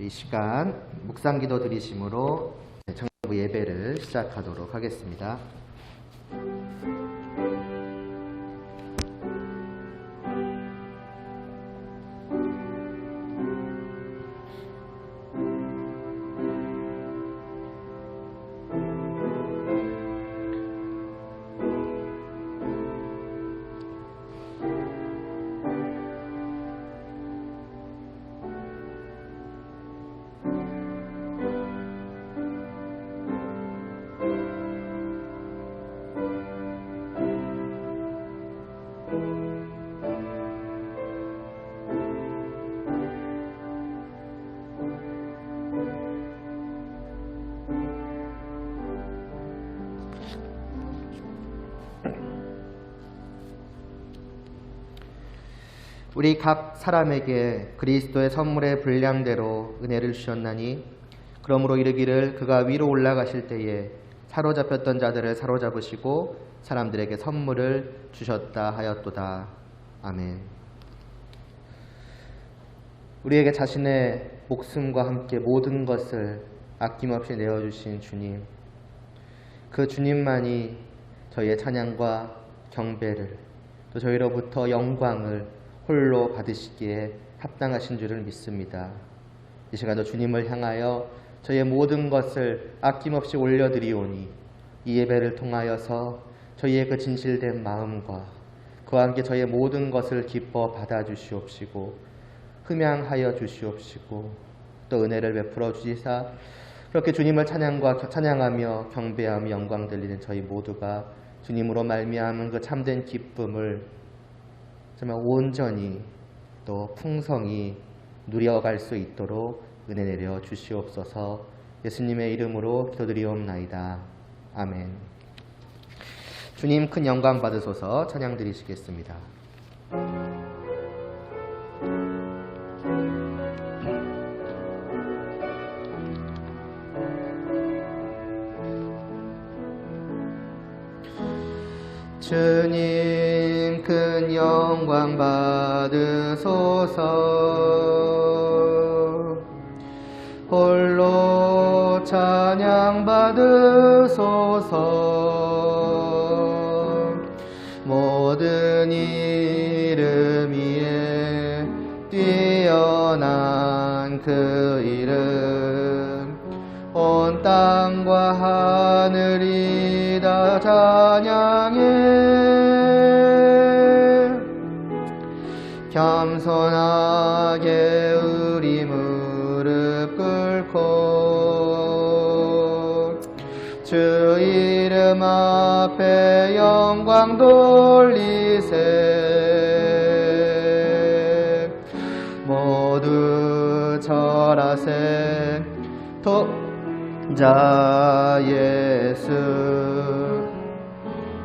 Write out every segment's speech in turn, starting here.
이 시간 묵상기도 드리심으로 청년부 예배를 시작하도록 하겠습니다. 우리 각 사람에게 그리스도의 선물의 분량대로 은혜를 주셨나니 그러므로 이르기를 그가 위로 올라가실 때에 사로잡혔던 자들을 사로잡으시고 사람들에게 선물을 주셨다 하였도다. 아멘. 우리에게 자신의 목숨과 함께 모든 것을 아낌없이 내어주신 주님, 그 주님만이 저희의 찬양과 경배를 또 저희로부터 영광을 홀로 받으시기에 합당하신 줄을 믿습니다. 이 시간도 주님을 향하여 저희의 모든 것을 아낌없이 올려드리오니 이 예배를 통하여서 저희의 그 진실된 마음과 그와 함께 저희의 모든 것을 기뻐 받아주시옵시고 흠양하여 주시옵시고 또 은혜를 베풀어 주시사 그렇게 주님을 찬양하며 경배하며 영광 돌리는 저희 모두가 주님으로 말미암은 그 참된 기쁨을 정말 온전히 또 풍성히 누려갈 수 있도록 은혜 내려 주시옵소서. 예수님의 이름으로 기도드리옵나이다. 아멘. 주님 큰 영광 받으소서. 찬양 드리시겠습니다. 주님 큰 영광 받으소서. 홀로 찬양 받으소서. 모든 이름 위에 뛰어난 그 이름 온 땅과 하늘이 다 찬양해. 겸손하게 우리 무릎 꿇고 주 이름 앞에 영광 돌리세. 모두 절하세. 자 예수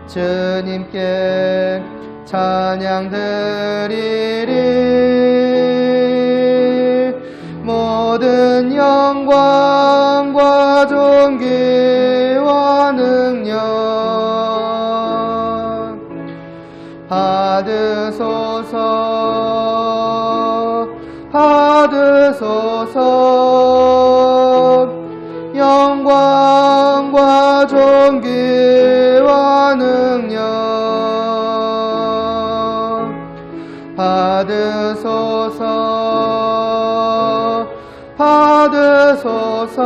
주님께 찬양 드리리. 모든 영광과 존귀와 능력 받으소서. 받으소서. 영광과 존귀와 능력 받으소서. 받으소서.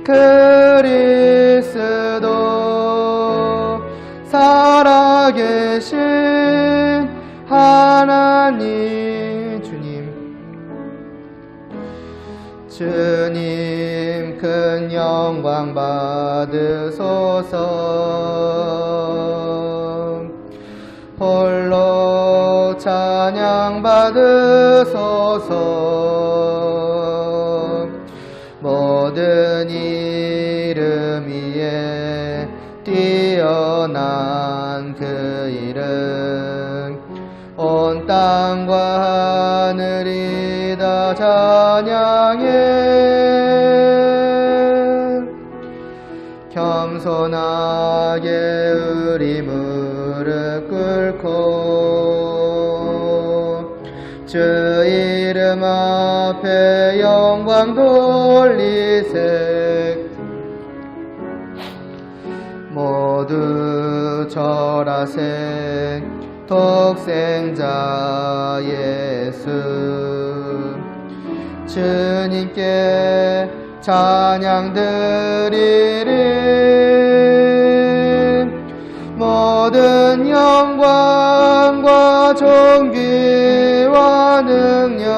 그리스도 살아계신 하나님 주님 큰 영광 받으소서. 홀로 찬양 받으소서. 모든 이름 위에 뛰어난 그 이름 온 땅과 하늘이 다 찬양해. 겸손하게 우리 무릎 꿇고 주 이름 앞에 영광 돌리세. 모두 절하세. 독생자 예수 주님께 찬양 드리리. 모든 영광과 존귀와 능력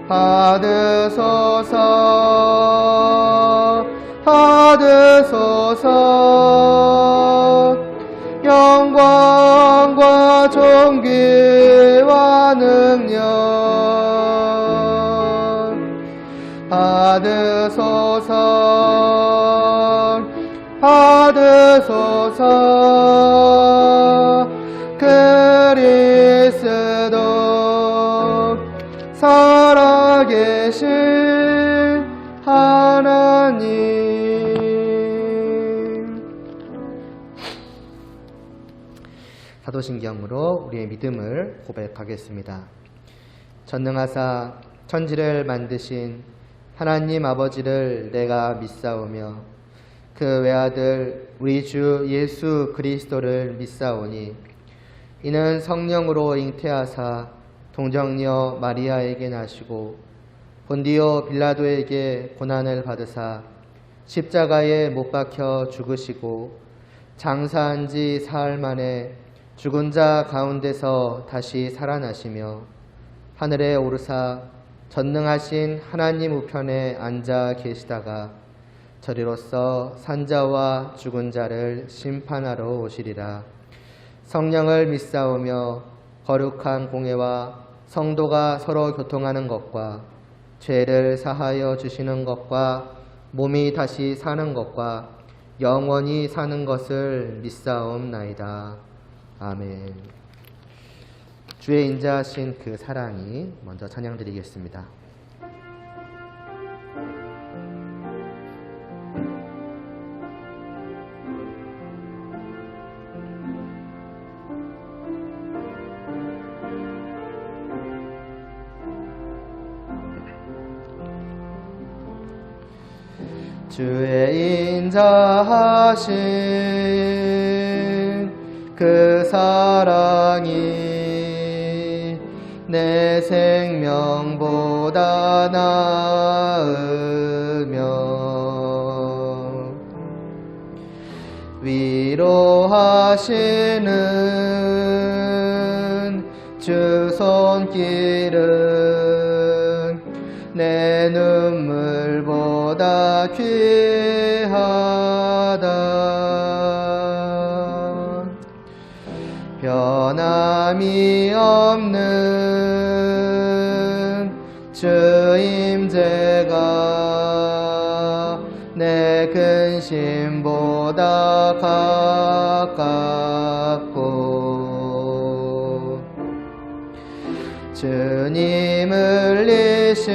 받으소서. 받으소서. 영광과 존귀와 능력 받으소서. 받으소서. 그리스도 살아계신 하나님. 사도신경으로 우리의 믿음을 고백하겠습니다. 전능하사 천지를 만드신 하나님 아버지를 내가 믿사오며 그 외아들 우리 주 예수 그리스도를 믿사오니 이는 성령으로 잉태하사 동정녀 마리아에게 나시고 본디오 빌라도에게 고난을 받으사 십자가에 못 박혀 죽으시고 장사한 지 사흘 만에 죽은 자 가운데서 다시 살아나시며 하늘에 오르사 전능하신 하나님 우편에 앉아 계시다가 저리로서 산자와 죽은 자를 심판하러 오시리라. 성령을 믿사오며 거룩한 공회와 성도가 서로 교통하는 것과 죄를 사하여 주시는 것과 몸이 다시 사는 것과 영원히 사는 것을 믿사옵나이다. 아멘. 주의 인자하신 그 사랑이 먼저 찬양드리겠습니다. 주의 인자하신 그 사랑이 내 생명보다 나으며 위로하시는 주 손길은 내 눈물보다 귀하다. 변함이 없는 주 임재가 내 근심보다 가깝고 주님 흘리신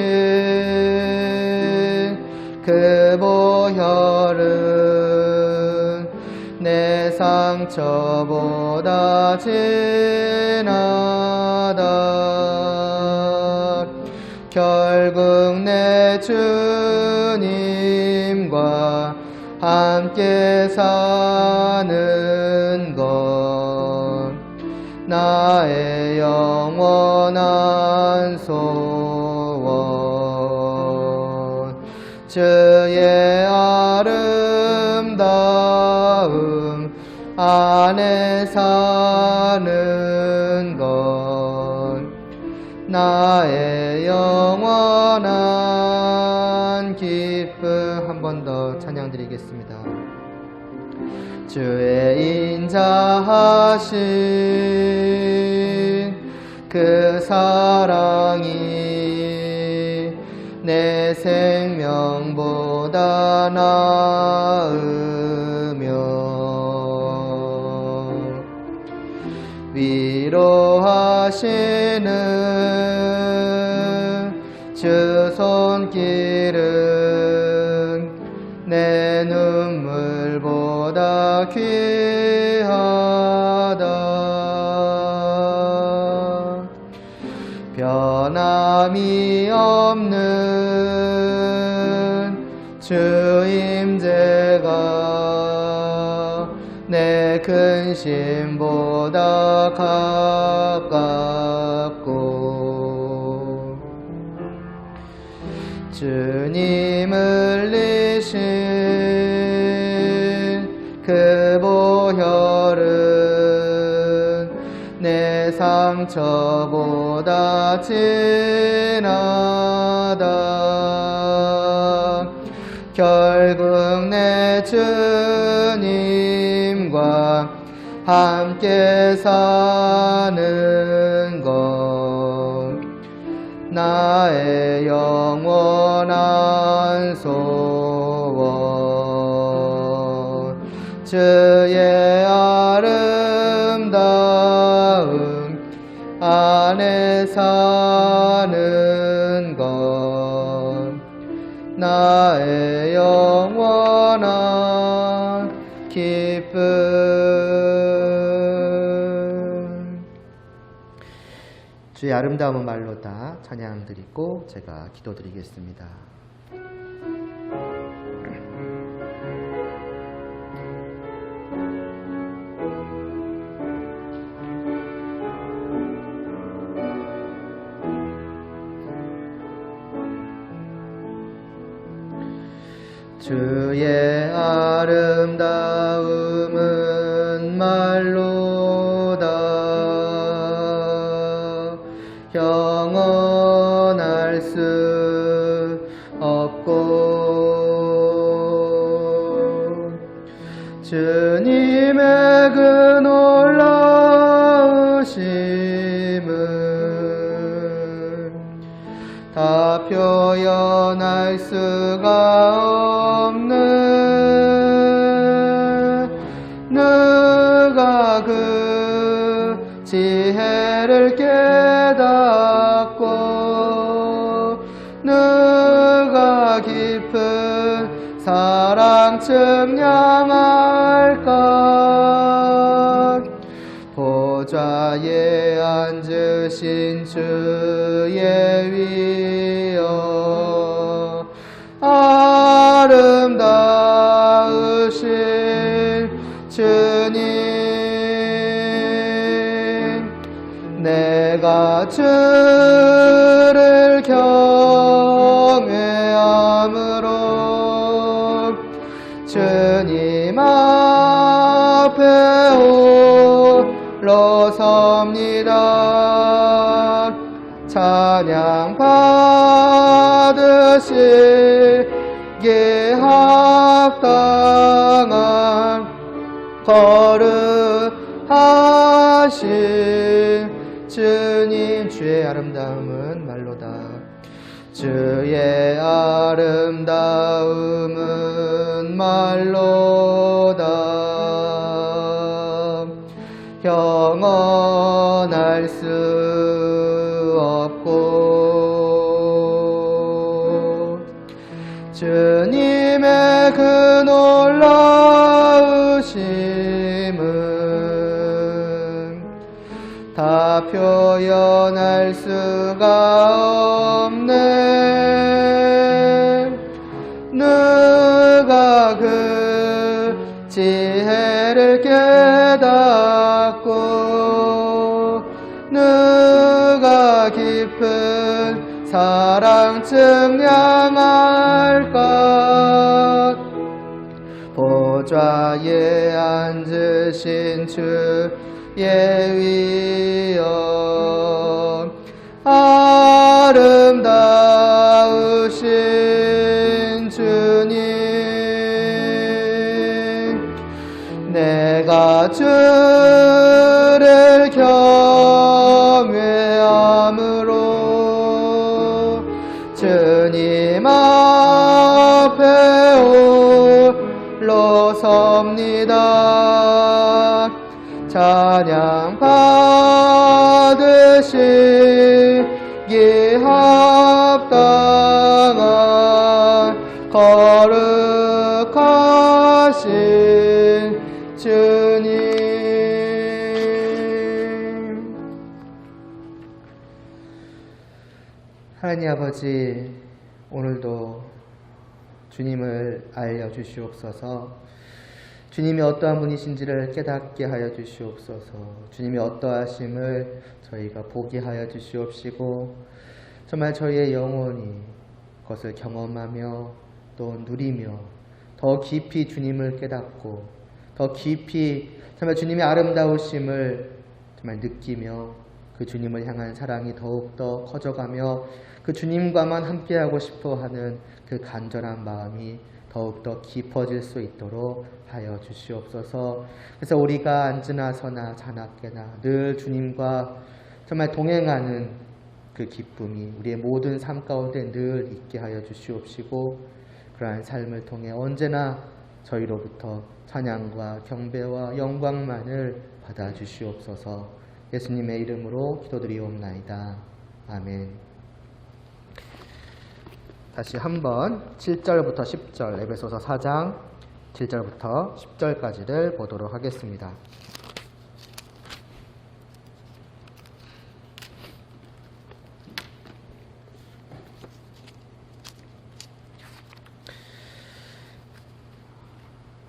그 보혈은 내 상처보다 진하다. 결국 내 주님과 함께 사는 것 나의 영원한 소원. 주의 아름다움 안에 사는 것 나의 영원한 기쁨. 한 번 더 찬양 드리겠습니다. 주의 인자하신 그 사랑이 내 생명보다 나으며 위로하시는 주 손길은 내 눈물보다 귀하다. 감이 없는 주 임재가 내 근심보다 가깝고 주님 흘리신 그 보혈은 내 상처보다 진하다. 결국 내 주님과 함께 사는 것 나의 영원한 소원. 주의 아름다움 안에 사는 것 나의 영원한 기쁨. 주의 아름다움은 말로다. 찬양 드리고 제가 기도드리겠습니다. 주의 아름다움은 말로다. 영원할 수 없고 주님의 그 놀라우심을 다 표현할 수가 없네. 누가 그 지혜를 깨닫고 누가 깊은 사랑 증량할까. 보좌에 앉으신 주의 위여 아름다우신 주님, 내가 주를 경외함으로 주님 앞에 홀로 섭니다. 찬양 받으시기에 합당한 거룩하신 주님. 주의 아름다움은 말로다. 주의 아름다움은 말로다. 영원할 수 없고 주님의 그 놀라우심은 다 표현할 수가 없네. 누가 그 지혜를 깨닫고 누가 깊은 사랑 증량할까. 보좌에 앉으신 주의 위여 아름다우신 주님, 내가 주를 경외함으로 주님 앞에 홀로 섭니다. 찬양 받으시기에 합당한 거룩하신 주님. 하나님 아버지, 오늘도 주님을 알려주시옵소서. 주님이 어떠한 분이신지를 깨닫게 하여 주시옵소서. 주님이 어떠하심을 저희가 보게 하여 주시옵시고, 정말 저희의 영혼이 그것을 경험하며 또 누리며 더 깊이 주님을 깨닫고 더 깊이 정말 주님의 아름다우심을 정말 느끼며 그 주님을 향한 사랑이 더욱더 커져가며 그 주님과만 함께하고 싶어하는 그 간절한 마음이 더욱더 깊어질 수 있도록 하여 주시옵소서. 그래서 우리가 앉으나 서나 자나깨나 늘 주님과 정말 동행하는 그 기쁨이 우리의 모든 삶 가운데 늘 있게 하여 주시옵시고, 그러한 삶을 통해 언제나 저희로부터 찬양과 경배와 영광만을 받아 주시옵소서. 예수님의 이름으로 기도드리옵나이다. 아멘. 다시 한번 7절부터 10절, 에베소서 4장 7절부터 10절까지를 보도록 하겠습니다.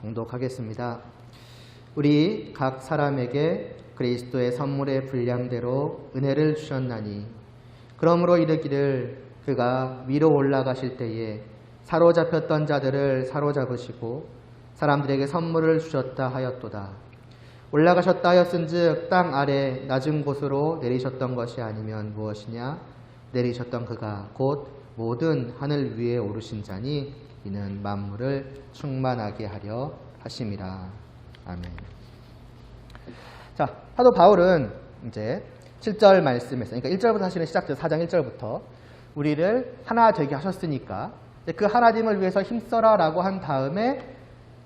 봉독하겠습니다. 우리 각 사람에게 그리스도의 선물의 분량대로 은혜를 주셨나니, 그러므로 이르기를 그가 위로 올라가실 때에 사로잡혔던 자들을 사로잡으시고 사람들에게 선물을 주셨다 하였도다. 올라가셨다 하였은즉 땅 아래 낮은 곳으로 내리셨던 것이 아니면 무엇이냐? 내리셨던 그가 곧 모든 하늘 위에 오르신 자니 이는 만물을 충만하게 하려 하심이라. 아멘. 자, 사도 바울은 이제 7절 말씀에서, 그러니까 1절부터 사실은 시작돼서 4장 1절부터 우리를 하나 되게 하셨으니까 그 하나님을 위해서 힘써라 라고 한 다음에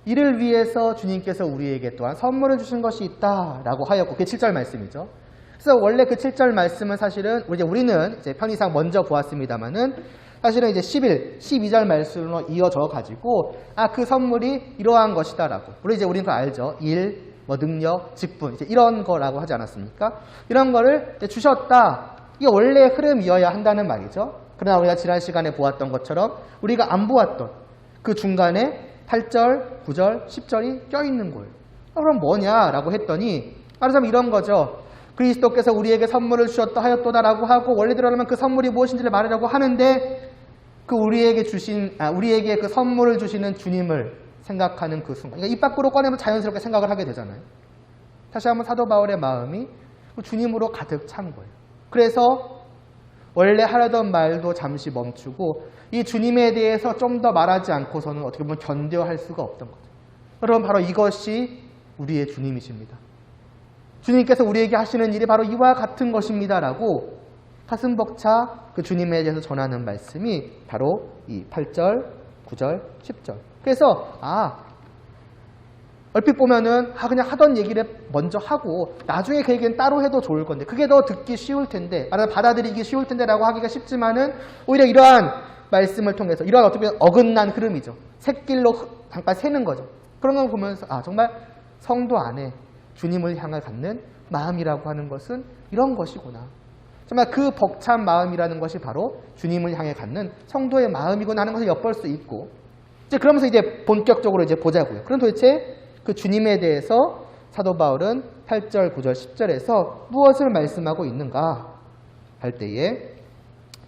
이를 위해서 주님께서 우리에게 또한 선물을 주신 것이 있다 라고 하였고, 그게 7절 말씀이죠. 그래서 원래 그 7절 말씀은 사실은 우리는 이제 편의상 먼저 보았습니다만은 사실은 이제 11, 12절 말씀으로 이어져 가지고 그 선물이 이러한 것이다 라고, 물론 이제 우리는 그거 알죠. 일, 능력, 직분, 이제 이런 거라고 하지 않았습니까? 이런 거를 이제 주셨다. 이게 원래 흐름이어야 한다는 말이죠. 그러나 우리가 지난 시간에 보았던 것처럼 우리가 안 보았던 그 중간에 8절, 9절, 10절이 껴있는 거예요. 그럼 뭐냐라고 했더니 말하자면 이런 거죠. 그리스도께서 우리에게 선물을 주셨다 하였도다라고 하고, 원래대로라면 그 선물이 무엇인지를 말하려고 하는데 그 우리에게 그 선물을 주시는 주님을 생각하는 그 순간, 그러니까 입 밖으로 꺼내면 자연스럽게 생각을 하게 되잖아요. 다시 한번 사도 바울의 마음이 주님으로 가득 찬 거예요. 그래서 원래 하려던 말도 잠시 멈추고 이 주님에 대해서 좀 더 말하지 않고서는 어떻게 보면 견뎌할 수가 없던 거죠. 여러분, 바로 이것이 우리의 주님이십니다. 주님께서 우리에게 하시는 일이 바로 이와 같은 것입니다라고 가슴 벅차 그 주님에 대해서 전하는 말씀이 바로 이 8절, 9절, 10절. 그래서 얼핏 보면은 그냥 하던 얘기를 먼저 하고 나중에 그 얘기는 따로 해도 좋을 건데 그게 더 듣기 쉬울 텐데, 받아들이기 쉬울 텐데라고 하기가 쉽지만은 오히려 이러한 말씀을 통해서 이러한 어떻게 보면 어긋난 흐름이죠. 샛길로 잠깐 새는 거죠. 그런 걸 보면서 정말 성도 안에 주님을 향해 갖는 마음이라고 하는 것은 이런 것이구나. 정말 그 벅찬 마음이라는 것이 바로 주님을 향해 갖는 성도의 마음이구나 하는 것을 엿볼 수 있고, 이제 그러면서 이제 본격적으로 이제 보자고요. 그럼 도대체 그 주님에 대해서 사도 바울은 8절, 9절, 10절에서 무엇을 말씀하고 있는가 할 때에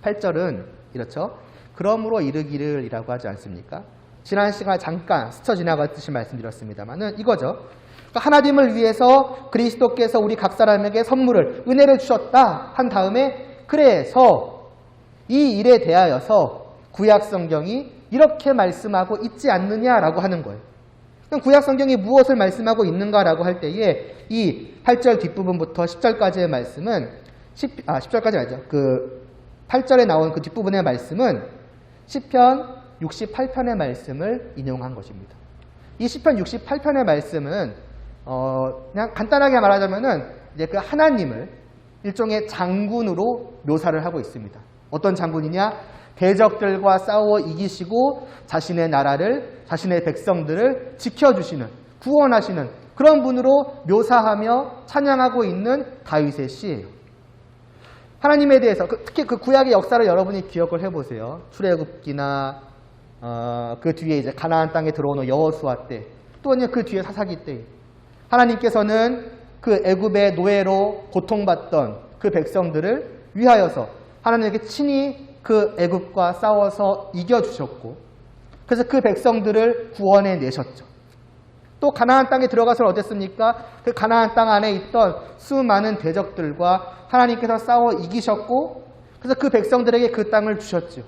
8절은 이렇죠. 그러므로 이르기를 이라고 하지 않습니까? 지난 시간에 잠깐 스쳐 지나갔듯이 말씀드렸습니다만은 이거죠. 그러니까 하나님을 위해서 그리스도께서 우리 각 사람에게 선물을, 은혜를 주셨다 한 다음에 그래서 이 일에 대하여서 구약 성경이 이렇게 말씀하고 있지 않느냐라고 하는 거예요. 그럼 구약 성경이 무엇을 말씀하고 있는가라고 할 때에 이 8절 뒷부분부터 10절까지의 말씀은 10절까지 아니죠. 그 8절에 나온 그 뒷부분의 말씀은 시편 68편의 말씀을 인용한 것입니다. 이 시편 68편의 말씀은 그냥 간단하게 말하자면은 이제 그 하나님을 일종의 장군으로 묘사를 하고 있습니다. 어떤 장군이냐? 대적들과 싸워 이기시고 자신의 나라를, 자신의 백성들을 지켜주시는, 구원하시는 그런 분으로 묘사하며 찬양하고 있는 다윗의 시예요. 하나님에 대해서 특히 그 구약의 역사를 여러분이 기억을 해보세요. 출애굽기나 그 뒤에 이제 가나안 땅에 들어오는 여호수아 때, 또는 그 뒤에 사사기 때 하나님께서는 그 애굽의 노예로 고통받던 그 백성들을 위하여서 하나님에게 친히 그 애굽과 싸워서 이겨주셨고, 그래서 그 백성들을 구원해 내셨죠. 또 가나안 땅에 들어가서는 어땠습니까? 그 가나안 땅 안에 있던 수많은 대적들과 하나님께서 싸워 이기셨고, 그래서 그 백성들에게 그 땅을 주셨죠.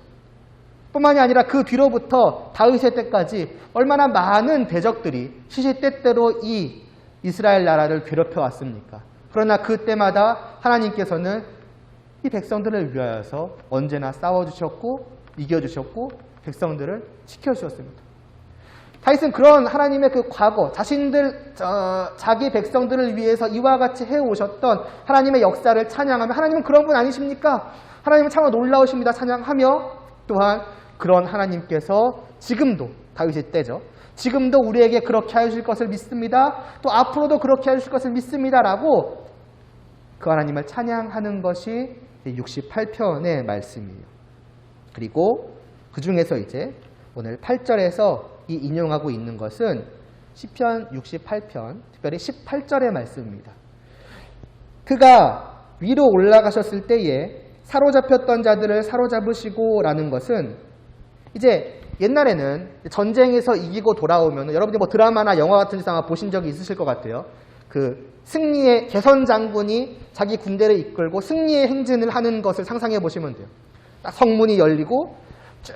뿐만이 아니라 그 뒤로부터 다윗의 때까지 얼마나 많은 대적들이 시시때때로 이 이스라엘 나라를 괴롭혀 왔습니까? 그러나 그때마다 하나님께서는 이 백성들을 위하여서 언제나 싸워주셨고 이겨주셨고 백성들을 지켜주셨습니다. 다윗은 그런 하나님의 그 과거, 자기 백성들을 위해서 이와 같이 해오셨던 하나님의 역사를 찬양하며, 하나님은 그런 분 아니십니까? 하나님은 참 놀라우십니다 찬양하며, 또한 그런 하나님께서 지금도, 다윗의 때죠, 지금도 우리에게 그렇게 하실 것을 믿습니다. 또 앞으로도 그렇게 하실 것을 믿습니다. 라고 그 하나님을 찬양하는 것이 68편의 말씀이에요. 그리고 그 중에서 이제 오늘 8절에서 이 인용하고 있는 것은 시편 68편, 특별히 18절의 말씀입니다. 그가 위로 올라가셨을 때에 사로잡혔던 자들을 사로잡으시고 라는 것은, 이제 옛날에는 전쟁에서 이기고 돌아오면, 여러분들 뭐 드라마나 영화 같은 데서 아마 보신 적이 있으실 것 같아요. 그 승리의 개선 장군이 자기 군대를 이끌고 승리의 행진을 하는 것을 상상해 보시면 돼요. 딱 성문이 열리고 쭉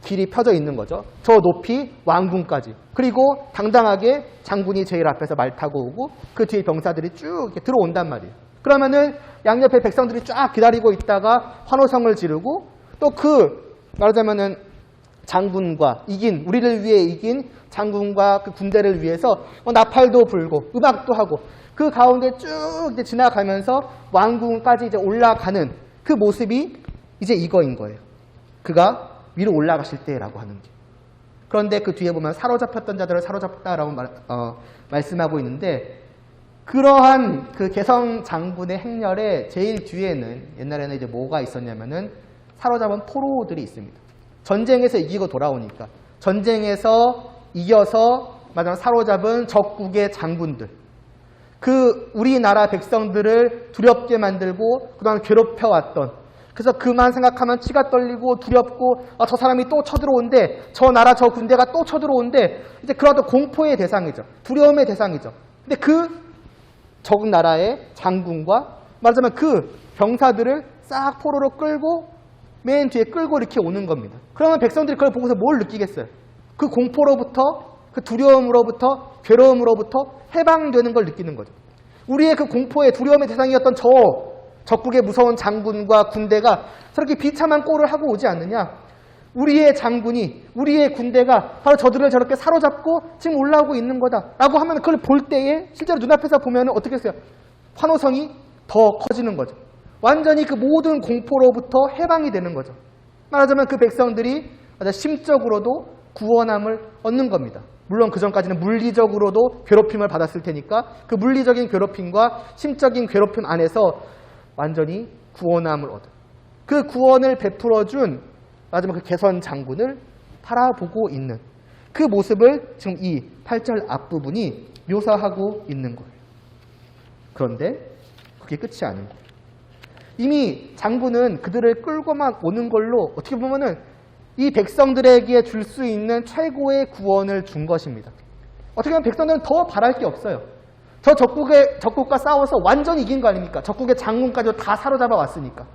길이 펴져 있는 거죠. 저 높이 왕궁까지. 그리고 당당하게 장군이 제일 앞에서 말 타고 오고 그 뒤에 병사들이 쭉 이렇게 들어온단 말이에요. 그러면은 양옆에 백성들이 쫙 기다리고 있다가 환호성을 지르고, 또 말하자면은 장군과 우리를 위해 이긴 장군과 그 군대를 위해서 나팔도 불고 음악도 하고 그 가운데 쭉 이제 지나가면서 왕궁까지 이제 올라가는 그 모습이 이제 이거인 거예요. 그가 위로 올라가실 때라고 하는 게. 그런데 그 뒤에 보면 사로잡혔던 자들을 사로잡다라고 말씀하고 있는데, 그러한 그 개성 장군의 행렬의 제일 뒤에는 옛날에는 이제 뭐가 있었냐면은 사로잡은 포로들이 있습니다. 전쟁에서 이기고 돌아오니까 전쟁에서 이겨서 사로잡은 적국의 장군들, 그 우리나라 백성들을 두렵게 만들고 그동안 괴롭혀왔던, 그래서 그만 생각하면 치가 떨리고 두렵고, 저 사람이 또 쳐들어온대, 저 나라 저 군대가 또 쳐들어온대, 이제 그런 공포의 대상이죠. 두려움의 대상이죠. 근데 그 적 나라의 장군과 말하자면 그 병사들을 싹 포로로 끌고 맨 뒤에 끌고 이렇게 오는 겁니다. 그러면 백성들이 그걸 보고서 뭘 느끼겠어요? 그 공포로부터, 그 두려움으로부터, 괴로움으로부터 해방되는 걸 느끼는 거죠. 우리의 그 공포의 두려움의 대상이었던 저 적국의 무서운 장군과 군대가 저렇게 비참한 꼴을 하고 오지 않느냐? 우리의 장군이, 우리의 군대가 바로 저들을 저렇게 사로잡고 지금 올라오고 있는 거다라고 하면, 그걸 볼 때에 실제로 눈앞에서 보면 어떻게 했어요? 환호성이 더 커지는 거죠. 완전히 그 모든 공포로부터 해방이 되는 거죠. 말하자면 그 백성들이 심적으로도 구원함을 얻는 겁니다. 물론 그 전까지는 물리적으로도 괴롭힘을 받았을 테니까 그 물리적인 괴롭힘과 심적인 괴롭힘 안에서 완전히 구원함을 얻어요. 그 구원을 베풀어준 마지막 그 개선 장군을 바라보고 있는 그 모습을 지금 이 8절 앞부분이 묘사하고 있는 거예요. 그런데 그게 끝이 아닌 거예요. 이미 장군은 그들을 끌고만 오는 걸로 어떻게 보면은 이 백성들에게 줄 수 있는 최고의 구원을 준 것입니다. 어떻게 보면 백성들은 더 바랄 게 없어요. 저 적국과 싸워서 완전히 이긴 거 아닙니까? 적국의 장군까지 다 사로잡아 왔으니까.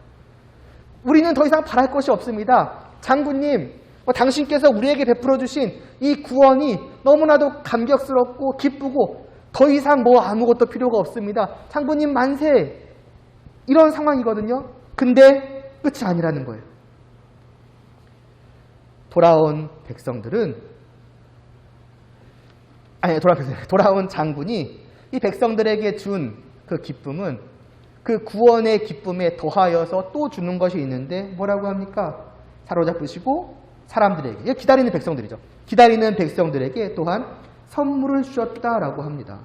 우리는 더 이상 바랄 것이 없습니다. 장군님, 당신께서 우리에게 베풀어 주신 이 구원이 너무나도 감격스럽고 기쁘고 더 이상 아무것도 필요가 없습니다. 장군님 만세! 이런 상황이거든요. 근데 끝이 아니라는 거예요. 돌아온 장군이 이 백성들에게 준 그 기쁨은 그 구원의 기쁨에 더하여서 또 주는 것이 있는데 뭐라고 합니까? 사로잡으시고 사람들에게, 기다리는 백성들이죠. 기다리는 백성들에게 또한 선물을 주셨다라고 합니다.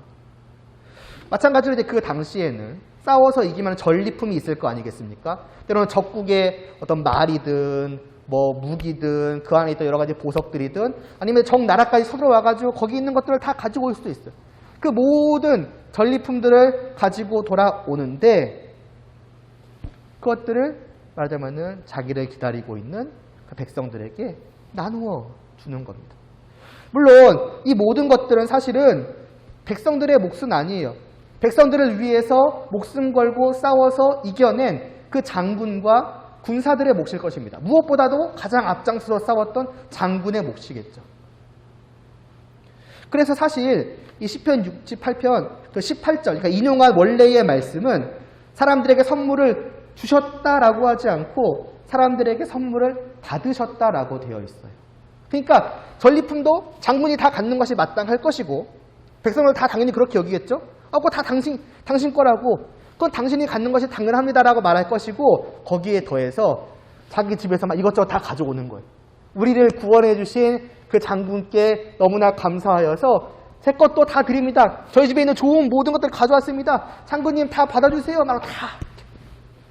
마찬가지로 이제 그 당시에는 싸워서 이기면 전리품이 있을 거 아니겠습니까? 때로는 적국의 어떤 말이든 뭐 무기든 그 안에 있던 여러 가지 보석들이든 아니면 적 나라까지 서들어와가지고 거기 있는 것들을 다 가지고 올 수도 있어요. 그 모든 전리품들을 가지고 돌아오는데 그것들을 말하자면은 자기를 기다리고 있는 그 백성들에게 나누어 주는 겁니다. 물론 이 모든 것들은 사실은 백성들의 몫은 아니에요. 백성들을 위해서 목숨 걸고 싸워서 이겨낸 그 장군과 군사들의 몫일 것입니다. 무엇보다도 가장 앞장서서 싸웠던 장군의 몫이겠죠. 그래서 사실 이 시편 68편 그 18절, 그러니까 인용한 원래의 말씀은 사람들에게 선물을 주셨다라고 하지 않고 사람들에게 선물을 받으셨다라고 되어 있어요. 그러니까 전리품도 장군이 다 갖는 것이 마땅할 것이고 백성들 다 당연히 그렇게 여기겠죠. 그거 다 당신 거라고, 그건 당신이 갖는 것이 당연합니다라고 말할 것이고 거기에 더해서 자기 집에서 막 이것저것 다 가져오는 거예요. 우리를 구원해 주신 그 장군께 너무나 감사하여서 제 것도 다 드립니다. 저희 집에 있는 좋은 모든 것들 가져왔습니다. 장군님 다 받아주세요. 막 다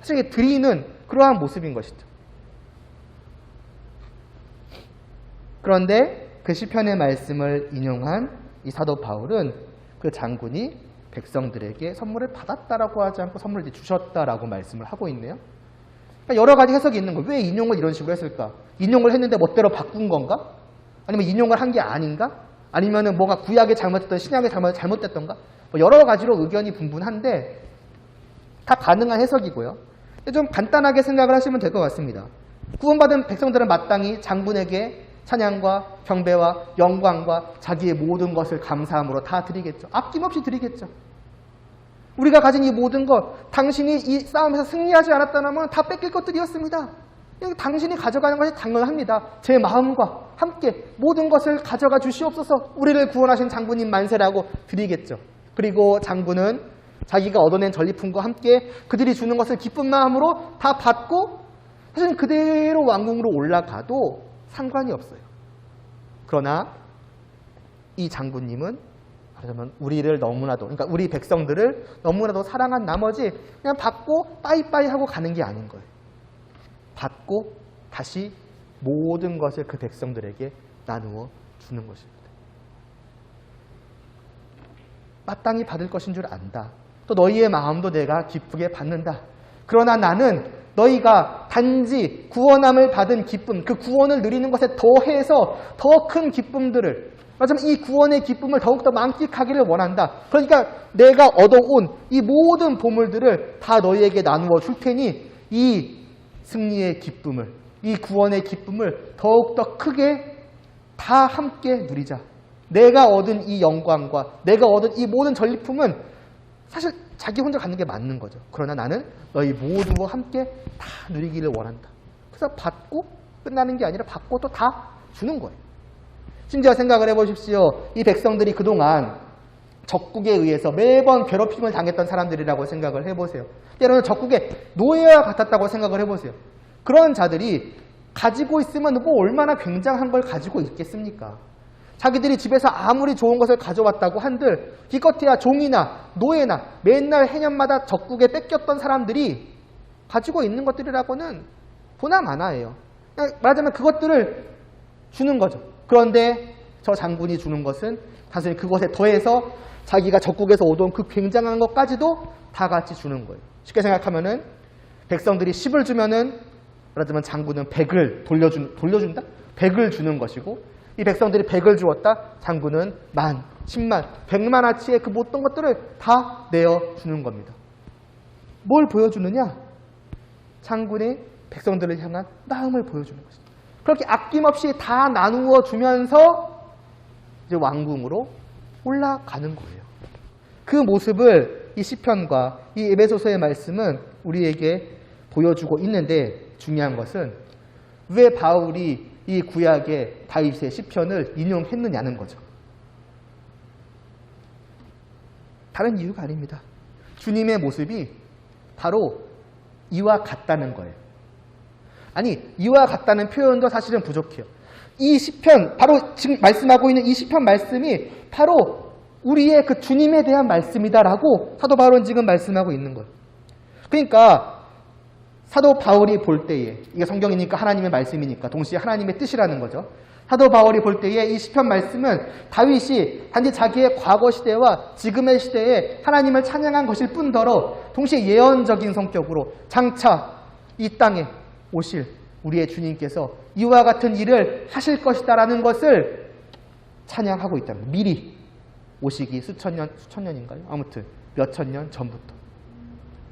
사실 드리는 그러한 모습인 것이죠. 그런데 그 시편의 말씀을 인용한 이 사도 바울은 그 장군이 백성들에게 선물을 받았다라고 하지 않고 선물을 주셨다라고 말씀을 하고 있네요. 그러니까 여러 가지 해석이 있는 거예요. 왜 인용을 이런 식으로 했을까? 인용을 했는데 멋대로 바꾼 건가? 아니면 인용을 한 게 아닌가? 아니면은 뭔가 구약에 잘못됐던 신약에 잘못됐던가? 뭐 여러 가지로 의견이 분분한데 다 가능한 해석이고요. 좀 간단하게 생각을 하시면 될 것 같습니다. 구원받은 백성들은 마땅히 장군에게 찬양과 경배와 영광과 자기의 모든 것을 감사함으로 다 드리겠죠. 아낌없이 드리겠죠. 우리가 가진 이 모든 것, 당신이 이 싸움에서 승리하지 않았다면 다 뺏길 것들이었습니다. 당신이 가져가는 것이 당연합니다. 제 마음과 함께 모든 것을 가져가 주시옵소서. 우리를 구원하신 장군님 만세라고 드리겠죠. 그리고 장군은 자기가 얻어낸 전리품과 함께 그들이 주는 것을 기쁜 마음으로 다 받고 사실 그대로 왕궁으로 올라가도 상관이 없어요. 그러나 이 장군님은 말하자면 우리를 너무나도, 그러니까 우리 백성들을 너무나도 사랑한 나머지 그냥 받고 빠이빠이 하고 가는 게 아닌 거예요. 받고 다시 모든 것을 그 백성들에게 나누어 주는 것입니다. 마땅히 받을 것인 줄 안다. 또 너희의 마음도 내가 기쁘게 받는다. 그러나 나는 너희가 단지 구원함을 받은 기쁨, 그 구원을 누리는 것에 더해서 더 큰 기쁨들을, 말하자면 이 구원의 기쁨을 더욱더 만끽하기를 원한다. 그러니까 내가 얻어온 이 모든 보물들을 다 너희에게 나누어 줄 테니 이 승리의 기쁨을, 이 구원의 기쁨을 더욱더 크게 다 함께 누리자. 내가 얻은 이 영광과 내가 얻은 이 모든 전리품은 사실 자기 혼자 갖는 게 맞는 거죠. 그러나 나는 너희 모두와 함께 다 누리기를 원한다. 그래서 받고 끝나는 게 아니라 받고 또 다 주는 거예요. 심지어 생각을 해보십시오. 이 백성들이 그동안 적국에 의해서 매번 괴롭힘을 당했던 사람들이라고 생각을 해보세요. 때로는 적국의 노예와 같았다고 생각을 해보세요. 그런 자들이 가지고 있으면 뭐 얼마나 굉장한 걸 가지고 있겠습니까? 자기들이 집에서 아무리 좋은 것을 가져왔다고 한들 기껏해야 종이나 노예나 맨날 해년마다 적국에 뺏겼던 사람들이 가지고 있는 것들이라고는 보나마나예요. 말하자면 그것들을 주는 거죠. 그런데 저 장군이 주는 것은 사실 그것에 더해서 자기가 적국에서 얻어온 그 굉장한 것까지도 다 같이 주는 거예요. 쉽게 생각하면은 백성들이 10을 주면은 말하자면 장군은 100을 돌려준다? 100을 주는 것이고 이 백성들이 100을 주었다? 장군은 10,000, 10만, 100만아치의 그 모든 것들을 다 내어주는 겁니다. 뭘 보여주느냐? 장군의 백성들을 향한 마음을 보여주는 것이죠. 그렇게 아낌없이 다 나누어 주면서 이제 왕궁으로 올라가는 거예요. 그 모습을 이 시편과 이 에베소서의 말씀은 우리에게 보여주고 있는데 중요한 것은 왜 바울이 이 구약의 다윗의 시편을 인용했느냐는 거죠. 다른 이유가 아닙니다. 주님의 모습이 바로 이와 같다는 거예요. 아니, 이와 같다는 표현도 사실은 부족해요. 이 시편, 바로 지금 말씀하고 있는 이 시편 말씀이 바로 우리의 그 주님에 대한 말씀이다라고 사도 바울은 지금 말씀하고 있는 거예요. 그러니까 사도 바울이 볼 때에, 이게 성경이니까 하나님의 말씀이니까 동시에 하나님의 뜻이라는 거죠. 사도 바울이 볼 때에 이 시편 말씀은 다윗이 단지 자기의 과거 시대와 지금의 시대에 하나님을 찬양한 것일 뿐더러 동시에 예언적인 성격으로 장차 이 땅에 오실 우리의 주님께서 이와 같은 일을 하실 것이다라는 것을 찬양하고 있다는 거예요. 미리 오시기 수천 년인가요? 아무튼 몇천 년 전부터.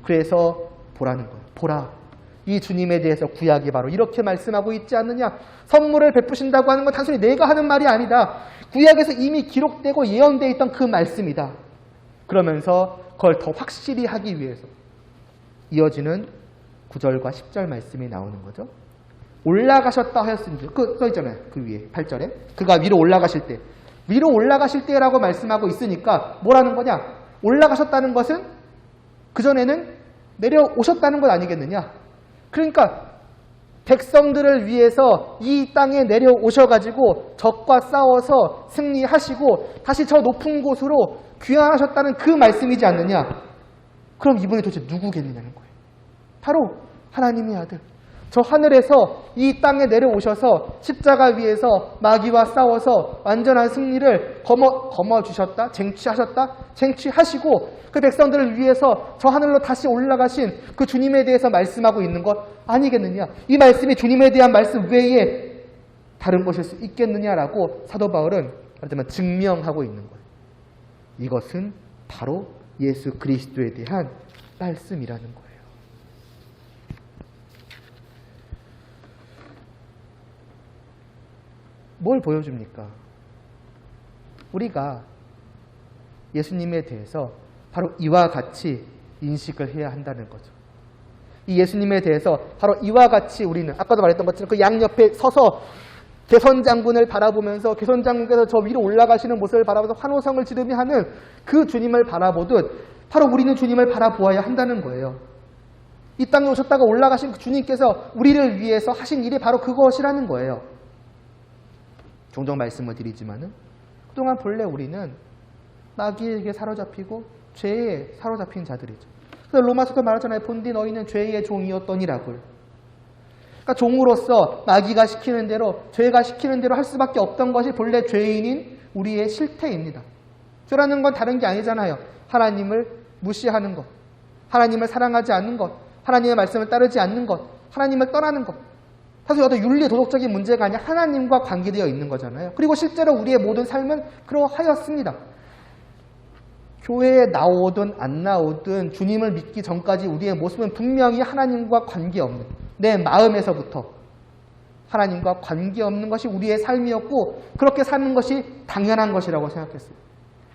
그래서 보라는 거예요. 보라. 이 주님에 대해서 구약이 바로 이렇게 말씀하고 있지 않느냐. 선물을 베푸신다고 하는 건 단순히 내가 하는 말이 아니다. 구약에서 이미 기록되고 예언되어 있던 그 말씀이다. 그러면서 그걸 더 확실히 하기 위해서 이어지는 9절과 10절 말씀이 나오는 거죠. 올라가셨다 하였으니, 써있잖아요. 그 위에 8절에. 그가 위로 올라가실 때. 위로 올라가실 때라고 말씀하고 있으니까 뭐라는 거냐. 올라가셨다는 것은 그전에는 내려오셨다는 것 아니겠느냐. 그러니까 백성들을 위해서 이 땅에 내려오셔가지고 적과 싸워서 승리하시고 다시 저 높은 곳으로 귀환하셨다는 그 말씀이지 않느냐. 그럼 이분이 도대체 누구겠느냐는 거예요. 바로 하나님의 아들. 저 하늘에서 이 땅에 내려오셔서 십자가 위에서 마귀와 싸워서 완전한 승리를 거머쥐셨다, 쟁취하시고 그 백성들을 위해서 저 하늘로 다시 올라가신 그 주님에 대해서 말씀하고 있는 것 아니겠느냐. 이 말씀이 주님에 대한 말씀 외에 다른 것일 수 있겠느냐라고 사도 바울은 말하자면 증명하고 있는 거예요. 이것은 바로 예수 그리스도에 대한 말씀이라는 거예요. 뭘 보여줍니까? 우리가 예수님에 대해서 바로 이와 같이 인식을 해야 한다는 거죠. 이 예수님에 대해서 바로 이와 같이 우리는 아까도 말했던 것처럼 그 양옆에 서서 개선장군을 바라보면서 개선장군께서 저 위로 올라가시는 모습을 바라보면서 환호성을 지르며 하는 그 주님을 바라보듯 바로 우리는 주님을 바라보아야 한다는 거예요. 이 땅에 오셨다가 올라가신 그 주님께서 우리를 위해서 하신 일이 바로 그것이라는 거예요. 종종 말씀을 드리지만은 그동안 본래 우리는 마귀에게 사로잡히고 죄에 사로잡힌 자들이죠. 그래서 로마서도 말하잖아요. 본디 너희는 죄의 종이었더니라고요. 그러니까 종으로서 마귀가 시키는 대로 죄가 시키는 대로 할 수밖에 없던 것이 본래 죄인인 우리의 실태입니다. 죄라는 건 다른 게 아니잖아요. 하나님을 무시하는 것, 하나님을 사랑하지 않는 것, 하나님의 말씀을 따르지 않는 것, 하나님을 떠나는 것. 사실 어떤 윤리 도덕적인 문제가 아니라 하나님과 관계되어 있는 거잖아요. 그리고 실제로 우리의 모든 삶은 그러하였습니다. 교회에 나오든 안 나오든 주님을 믿기 전까지 우리의 모습은 분명히 하나님과 관계없는, 내 마음에서부터 하나님과 관계없는 것이 우리의 삶이었고 그렇게 사는 것이 당연한 것이라고 생각했어요.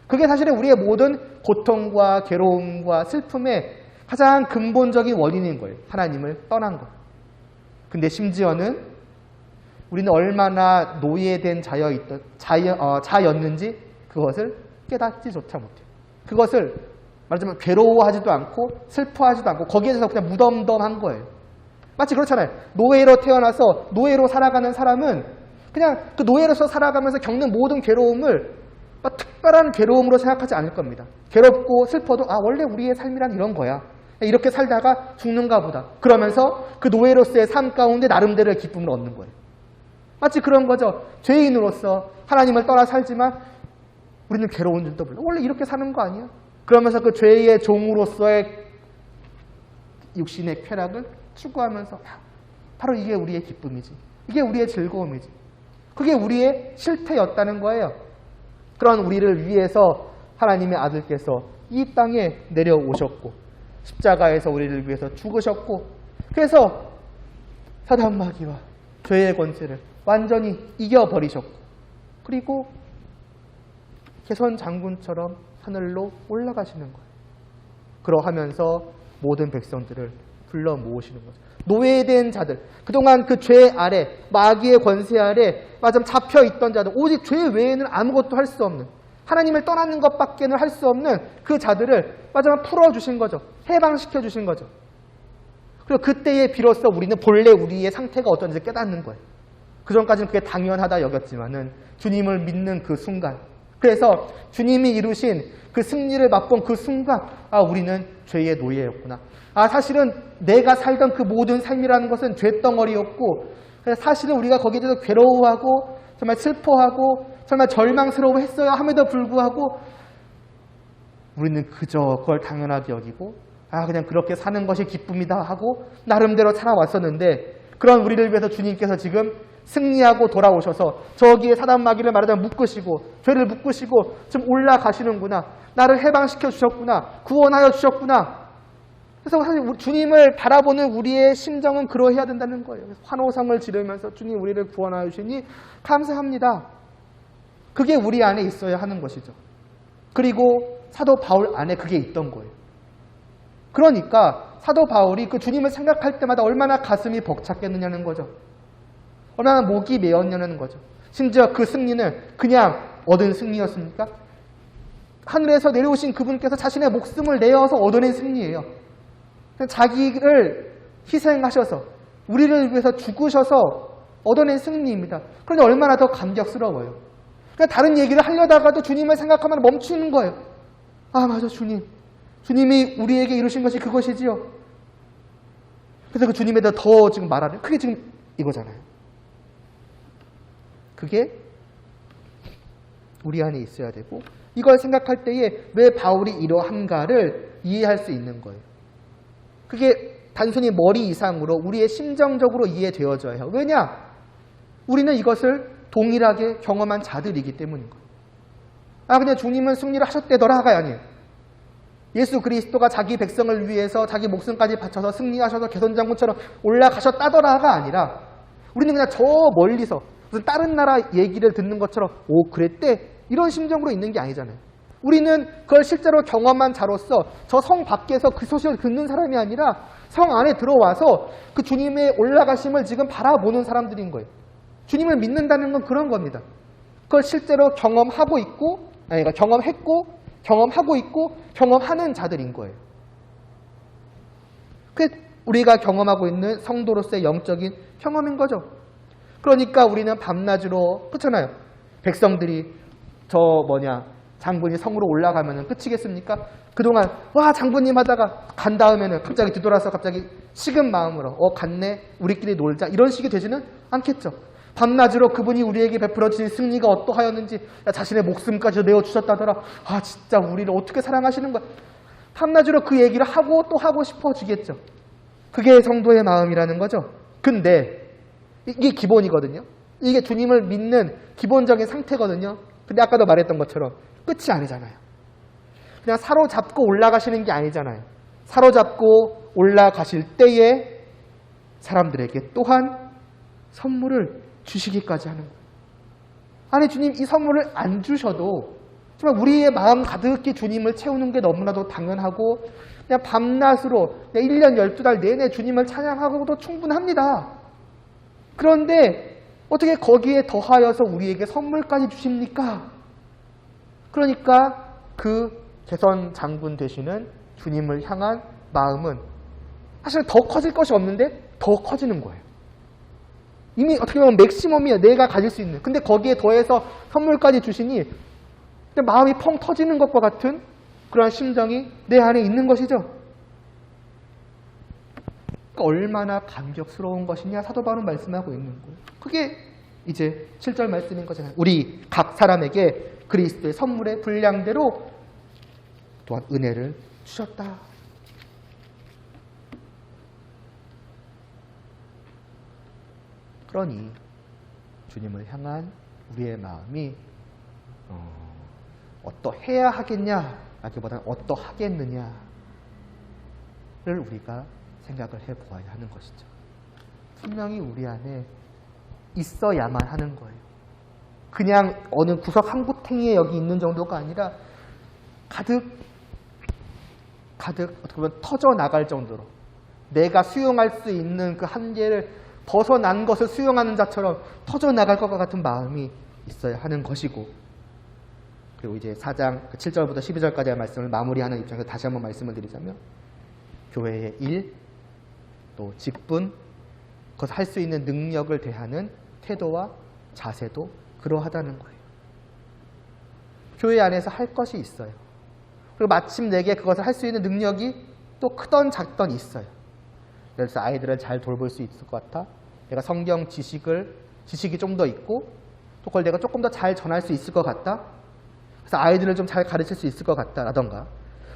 그게 사실은 우리의 모든 고통과 괴로움과 슬픔의 가장 근본적인 원인인 거예요. 하나님을 떠난 것. 근데 심지어는 우리는 얼마나 노예된 자였는지 그것을 깨닫지조차 못해요. 그것을 말하자면 괴로워하지도 않고 슬퍼하지도 않고 거기에 대해서 그냥 무덤덤한 거예요. 마치 그렇잖아요. 노예로 태어나서 노예로 살아가는 사람은 그냥 그 노예로서 살아가면서 겪는 모든 괴로움을 특별한 괴로움으로 생각하지 않을 겁니다. 괴롭고 슬퍼도 원래 우리의 삶이란 이런 거야. 이렇게 살다가 죽는가 보다. 그러면서 그 노예로서의 삶 가운데 나름대로의 기쁨을 얻는 거예요. 마치 그런 거죠. 죄인으로서 하나님을 떠나 살지만 우리는 괴로운 줄도 몰라. 원래 이렇게 사는 거 아니야? 그러면서 그 죄의 종으로서의 육신의 쾌락을 추구하면서 바로 이게 우리의 기쁨이지. 이게 우리의 즐거움이지. 그게 우리의 실태였다는 거예요. 그런 우리를 위해서 하나님의 아들께서 이 땅에 내려오셨고 십자가에서 우리를 위해서 죽으셨고 그래서 사단 마귀와 죄의 권세를 완전히 이겨버리셨고 그리고 개선 장군처럼 하늘로 올라가시는 거예요. 그러하면서 모든 백성들을 불러 모으시는 거죠. 노예된 자들, 그동안 그 죄 아래, 마귀의 권세 아래 마침 잡혀있던 자들, 오직 죄 외에는 아무것도 할 수 없는, 하나님을 떠나는 것밖에는 할 수 없는 그 자들을 마지막 풀어주신 거죠. 해방시켜주신 거죠. 그리고 그때에 비로소 우리는 본래 우리의 상태가 어떤지 깨닫는 거예요. 그전까지는 그게 당연하다 여겼지만은 주님을 믿는 그 순간, 그래서 주님이 이루신 그 승리를 맛본 그 순간 우리는 죄의 노예였구나. 사실은 내가 살던 그 모든 삶이라는 것은 죄덩어리였고 사실은 우리가 거기에 대해서 괴로워하고 정말 슬퍼하고 정말 절망스러워했어야 함에도 불구하고 우리는 그저 그걸 당연하게 여기고 그냥 그렇게 사는 것이 기쁨이다 하고 나름대로 살아왔었는데 그런 우리를 위해서 주님께서 지금 승리하고 돌아오셔서 저기에 사단 마귀를 말하자면 묶으시고 죄를 묶으시고 좀 올라가시는구나. 나를 해방시켜 주셨구나. 구원하여 주셨구나. 그래서 사실 주님을 바라보는 우리의 심정은 그러해야 된다는 거예요. 환호성을 지르면서 주님 우리를 구원하여 주시니 감사합니다. 그게 우리 안에 있어야 하는 것이죠. 그리고 사도 바울 안에 그게 있던 거예요. 그러니까 사도 바울이 그 주님을 생각할 때마다 얼마나 가슴이 벅찼겠느냐는 거죠. 얼마나 목이 메었냐는 거죠. 심지어 그 승리는 그냥 얻은 승리였습니까? 하늘에서 내려오신 그분께서 자신의 목숨을 내어서 얻어낸 승리예요. 자기를 희생하셔서 우리를 위해서 죽으셔서 얻어낸 승리입니다. 그런데 얼마나 더 감격스러워요. 그러니까 다른 얘기를 하려다가도 주님을 생각하면 멈추는 거예요. 맞아 주님. 주님이 우리에게 이루신 것이 그것이지요. 그래서 그 주님에 대해 더 지금 말하는 그게 지금 이거잖아요. 그게 우리 안에 있어야 되고 이걸 생각할 때에 왜 바울이 이러한가를 이해할 수 있는 거예요. 그게 단순히 머리 이상으로 우리의 심정적으로 이해되어져야 해요. 왜냐? 우리는 이것을 동일하게 경험한 자들이기 때문인 거예요. 그냥 주님은 승리를 하셨대더라가 아니에요. 예수 그리스도가 자기 백성을 위해서 자기 목숨까지 바쳐서 승리하셔서 개선장군처럼 올라가셨다더라가 아니라 우리는 그냥 저 멀리서 무슨 다른 나라 얘기를 듣는 것처럼 그랬대? 이런 심정으로 있는 게 아니잖아요. 우리는 그걸 실제로 경험한 자로서 저 성 밖에서 그 소식을 듣는 사람이 아니라 성 안에 들어와서 그 주님의 올라가심을 지금 바라보는 사람들인 거예요. 주님을 믿는다는 건 그런 겁니다. 그걸 실제로 경험하고 있고, 그러니까 경험했고, 경험하고 있고, 경험하는 자들인 거예요. 그게 우리가 경험하고 있는 성도로서의 영적인 경험인 거죠. 그러니까 우리는 밤낮으로, 그렇잖아요. 백성들이 장군이 성으로 올라가면 끝이겠습니까? 그동안 장군님 하다가 간 다음에는 갑자기 뒤돌아서 갑자기 식은 마음으로 갔네 우리끼리 놀자 이런 식이 되지는 않겠죠. 밤낮으로 그분이 우리에게 베풀어 주신 승리가 어떠하였는지 자신의 목숨까지 내어주셨다더라. 진짜 우리를 어떻게 사랑하시는 거야. 밤낮으로 그 얘기를 하고 또 하고 싶어지겠죠. 그게 성도의 마음이라는 거죠. 근데 이게 기본이거든요. 이게 주님을 믿는 기본적인 상태거든요. 근데 아까도 말했던 것처럼 끝이 아니잖아요. 그냥 사로잡고 올라가시는 게 아니잖아요. 사로잡고 올라가실 때에 사람들에게 또한 선물을 주시기까지 하는 거예요. 아니 주님 이 선물을 안 주셔도 정말 우리의 마음 가득히 주님을 채우는 게 너무나도 당연하고 그냥 밤낮으로 그냥 1년 12달 내내 주님을 찬양하고도 충분합니다. 그런데 어떻게 거기에 더하여서 우리에게 선물까지 주십니까? 그러니까 그 개선 장군 되시는 주님을 향한 마음은 사실 더 커질 것이 없는데 더 커지는 거예요. 이미 어떻게 보면 맥시멈이에요. 내가 가질 수 있는. 근데 거기에 더해서 선물까지 주시니 마음이 펑 터지는 것과 같은 그러한 심정이 내 안에 있는 것이죠. 그러니까 얼마나 감격스러운 것이냐 사도 바울은 말씀하고 있는 거예요. 그게 이제 7절 말씀인 거잖아요. 우리 각 사람에게 그리스도의 선물의 분량대로 또한 은혜를 주셨다. 그러니 주님을 향한 우리의 마음이 어떠해야 하겠냐라기보다는 어떠하겠느냐를 우리가 생각을 해보아야 하는 것이죠. 분명히 우리 안에 있어야만 하는 거예요. 그냥 어느 구석 한 구탱이에 여기 있는 정도가 아니라 가득 어떻게 보면 터져나갈 정도로 내가 수용할 수 있는 그 한계를 벗어난 것을 수용하는 자처럼 터져나갈 것과 같은 마음이 있어야 하는 것이고, 그리고 이제 4장 7절부터 12절까지의 말씀을 마무리하는 입장에서 다시 한번 말씀을 드리자면 교회의 일, 또 직분, 그것을 할 수 있는 능력을 대하는 태도와 자세도 그러하다는 거예요. 교회 안에서 할 것이 있어요. 그리고 마침 내게 그것을 할 수 있는 능력이 또 크던 작던 있어요. 그래서 아이들을 잘 돌볼 수 있을 것 같아. 내가 성경 지식이 좀 더 있고 또 그걸 내가 조금 더 잘 전할 수 있을 것 같다. 그래서 아이들을 좀 잘 가르칠 수 있을 것 같다라던가,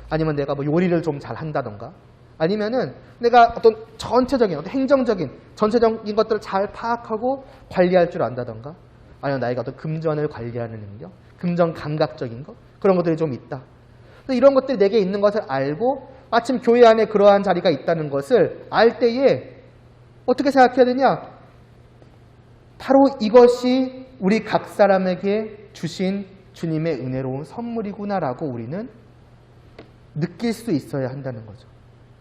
아니면 내가 뭐 요리를 좀 잘 한다던가, 아니면은 내가 어떤 전체적인 어떤 행정적인 전체적인 것들을 잘 파악하고 관리할 줄 안다던가, 아니면 나이가 어떤 금전을 관리하는 능력, 금전 감각적인 것, 그런 것들이 좀 있다. 그래서 이런 것들이 내게 있는 것을 알고 마침 교회 안에 그러한 자리가 있다는 것을 알 때에 어떻게 생각해야 되냐? 바로 이것이 우리 각 사람에게 주신 주님의 은혜로운 선물이구나라고 우리는 느낄 수 있어야 한다는 거죠.